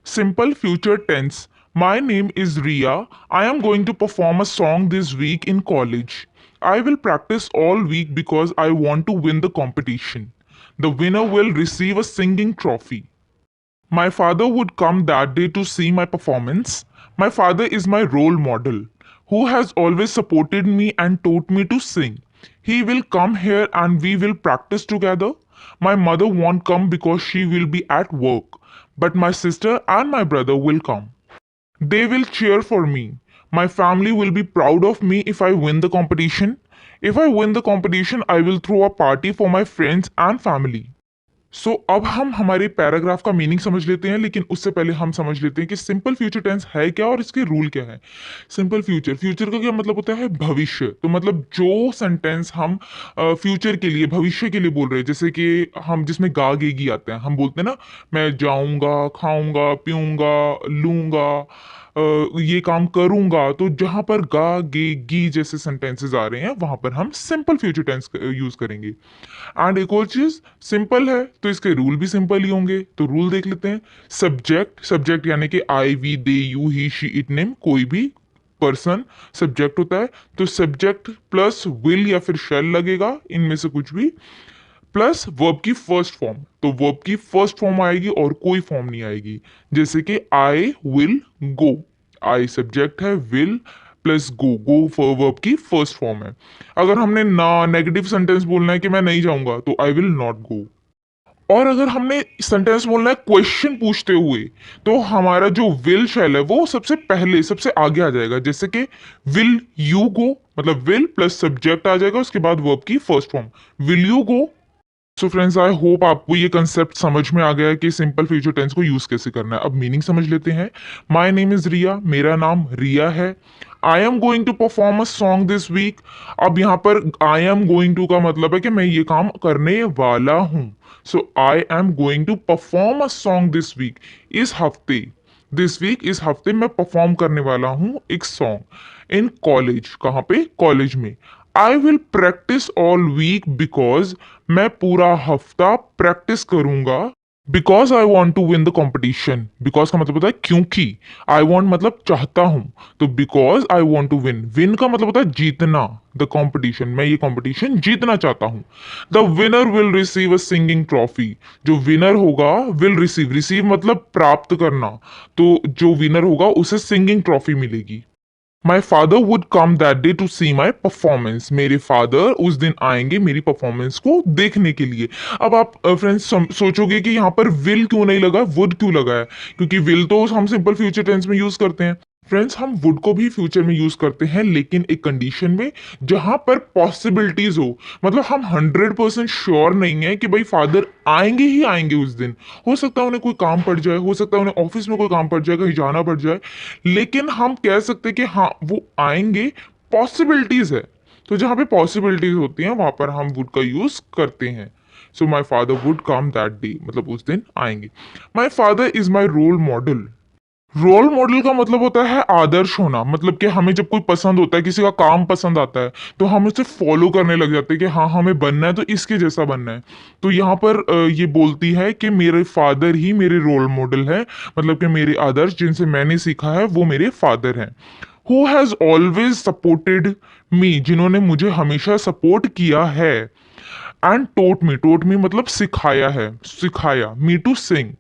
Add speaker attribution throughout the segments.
Speaker 1: Simple future tense. My name is Ria. I am going to perform a song this week in college. I will practice all week because I want to win the competition. The winner will receive a singing trophy. My father would come that day to see my performance. My father is my role model, who has always supported me and taught me to sing. He will come here and we will practice together. My mother won't come because she will be at work, but my sister and my brother will come. They will cheer for me. My family will be proud of me if I win the competition. If I win the competition, I will throw a party for my friends and family. अब हम हमारे paragraph का meaning समझ लेते हैं, लेकिन उससे पहले हम समझ लेते हैं कि सिंपल फ्यूचर टेंस है क्या और इसके रूल क्या है। सिंपल फ्यूचर फ्यूचर का क्या मतलब होता है? भविष्य। तो मतलब जो सेंटेंस हम फ्यूचर के लिए, भविष्य के लिए बोल रहे हैं, जैसे कि हम जिसमें गा गेगी आते हैं, हम बोलते हैं ना, मैं जाऊंगा, खाऊंगा, पीऊंगा, लूंगा, ये काम करूंगा। तो जहां पर गा गे गी जैसे सेंटेंसेस आ रहे हैं, वहां पर हम सिंपल फ्यूचर टेंस यूज करेंगे। एंड एक और चीज, सिंपल है तो इसके रूल भी सिंपल ही होंगे। तो रूल देख लेते हैं। सब्जेक्ट, सब्जेक्ट यानी कि I we they you he she it name, कोई भी पर्सन सब्जेक्ट होता है। तो सब्जेक्ट प्लस विल या फिर शैल लगेगा, इनमें से कुछ भी, प्लस वर्ब की फर्स्ट फॉर्म। तो वर्ब की फर्स्ट फॉर्म आएगी और कोई फॉर्म नहीं आएगी। जैसे कि I will go, I subject है, will plus go, go verb की फर्स्ट फॉर्म है। अगर हमने ना नेगेटिव सेंटेंस बोलना है कि मैं नहीं जाऊंगा, तो आई विल नॉट गो। और अगर हमने सेंटेंस बोलना है क्वेश्चन पूछते हुए, तो हमारा जो विल शैल है वो सबसे पहले, सबसे आगे आ जाएगा। जैसे कि विल यू गो, मतलब विल प्लस सब्जेक्ट आ जाएगा, उसके बाद वर्ब की first form, will you go. So friends, I hope आपको ये कंसेप्ट समझ में आ गया है कि सिंपल फ्यूचर टेंस को यूज कैसे करना है। अब मीनिंग समझ लेते हैं। माई नेम इज रिया, मेरा नाम रिया है। I am going to perform a song this week. अब यहाँ पर आई एम गोइंग टू का मतलब है कि मैं ये काम करने वाला हूं। So I am going to perform a song this week, इस हफ्ते। दिस वीक, इस हफ्ते मैं परफॉर्म करने वाला हूं एक सॉन्ग इन कॉलेज। कहाँ पे? कॉलेज में। I will practise all week because, मैं पूरा हफ्ता प्रैक्टिस करूंगा। Because I want to win the competition. Because का मतलब होता है क्योंकि, आई वॉन्ट मतलब चाहता हूं, तो because I want to win, win का मतलब होता है जीतना, द कॉम्पिटिशन, मैं ये कॉम्पिटिशन जीतना चाहता हूं। The winner will receive a singing trophy, जो विनर होगा, विल रिसीव, रिसीव मतलब प्राप्त करना, तो जो विनर होगा उसे सिंगिंग ट्रॉफी मिलेगी। My father would come that day to see my performance, मेरे फादर उस दिन आएंगे मेरी परफॉर्मेंस को देखने के लिए। अब आप फ्रेंड्स सोचोगे कि यहाँ पर विल क्यों नहीं लगा, वुड क्यों लगा है? क्योंकि विल तो हम सिंपल फ्यूचर टेंस में यूज करते हैं। फ्रेंड्स, हम वुड को भी फ्यूचर में यूज करते हैं, लेकिन एक कंडीशन में, जहां पर पॉसिबिलिटीज हो। मतलब हम 100% श्योर नहीं है कि भाई फादर आएंगे ही आएंगे उस दिन। हो सकता है उन्हें कोई काम पड़ जाए, हो सकता है उन्हें ऑफिस में कोई काम पड़ जाए, कहीं जाना पड़ जाए, लेकिन हम कह सकते हैं कि हाँ वो आएंगे, पॉसिबिलिटीज है। तो जहां पे पॉसिबिलिटीज होती हैं, वहां पर हम वुड का यूज करते हैं। So my father would come that day, मतलब उस दिन आएंगे। My father is my role model. Role model का मतलब होता है आदर्श होना। मतलब कि हमें जब कोई पसंद होता है, किसी का काम पसंद आता है, तो हम उसे फॉलो करने लग जाते हैं कि हाँ हमें बनना है तो इसके जैसा बनना है। तो यहाँ पर ये बोलती है कि मेरे फादर ही मेरे रोल मॉडल है, मतलब कि मेरे आदर्श जिनसे मैंने सीखा है वो मेरे फादर हैं। Who has always supported me, जिन्होंने मुझे हमेशा सपोर्ट किया है। एंड टोट मी मतलब सिखाया है, सिखाया, me to sing.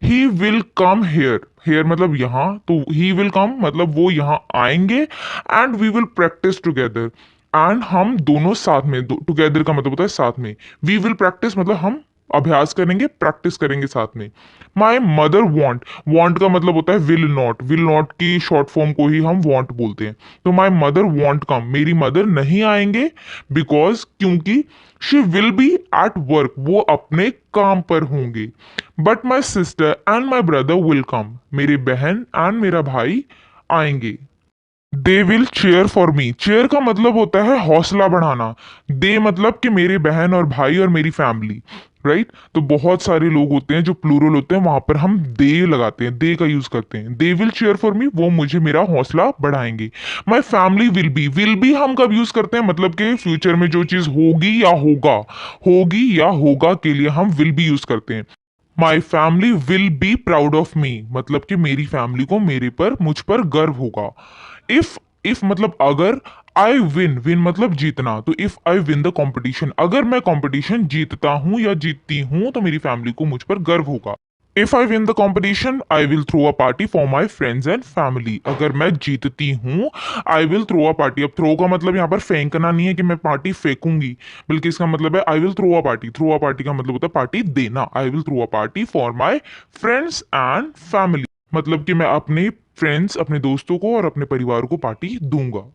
Speaker 1: He will come here, here मतलब यहाँ, तो ही विल कम मतलब वो यहाँ आएंगे। And we will practise together, and हम दोनों साथ में, टुगेदर का मतलब होता है साथ में। वी विल प्रैक्टिस मतलब हम अभ्यास करेंगे, प्रैक्टिस करेंगे साथ में। माई मदर वॉन्ट, वॉन्ट का मतलब होता है विल नॉट, विल नॉट की शॉर्ट फॉर्म को ही हम वॉन्ट बोलते हैं। तो माई मदर वॉन्ट कम, मेरी मदर नहीं आएंगे, बिकॉज क्योंकि she will be at work, वो अपने काम पर होंगे। But my sister and my brother will come, मेरी बहन एंड मेरा भाई आएंगे। They will chair for me, chair का मतलब होता है हौसला बढ़ाना। दे मतलब कि मेरे बहन और भाई और मेरी फैमिली, राइट। तो बहुत सारे लोग होते हैं जो प्लूरल होते हैं, वहां पर हम दे लगाते हैं, दे का यूज करते हैं। They will chair for me, वो मुझे मेरा हौसला बढ़ाएंगे। माई फैमिली विल बी हम कब यूज करते हैं? मतलब कि फ्यूचर में जो चीज होगी या होगा, होगी या होगा के लिए हम विल बी यूज करते हैं। My family will be proud of me, मतलब कि मेरी फैमिली को मुझ पर गर्व होगा। इफ मतलब अगर, आई विन मतलब जीतना, तो if I win the competition, अगर मैं कॉम्पिटिशन जीतता हूं या जीतती हूं तो मेरी फैमिली को मुझ पर गर्व होगा। If I win the competition I will throw a party for my friends and family, अगर मैं जीतती हूं I will throw a party. अब थ्रो का मतलब यहाँ पर फेंकना नहीं है कि मैं पार्टी फेंकूंगी, बल्कि इसका मतलब है I will throw a party. Throw a party का मतलब होता है पार्टी देना। I will throw a party for my friends and family, मतलब कि मैं अपने फ्रेंड्स, अपने दोस्तों को और अपने परिवार को पार्टी दूंगा।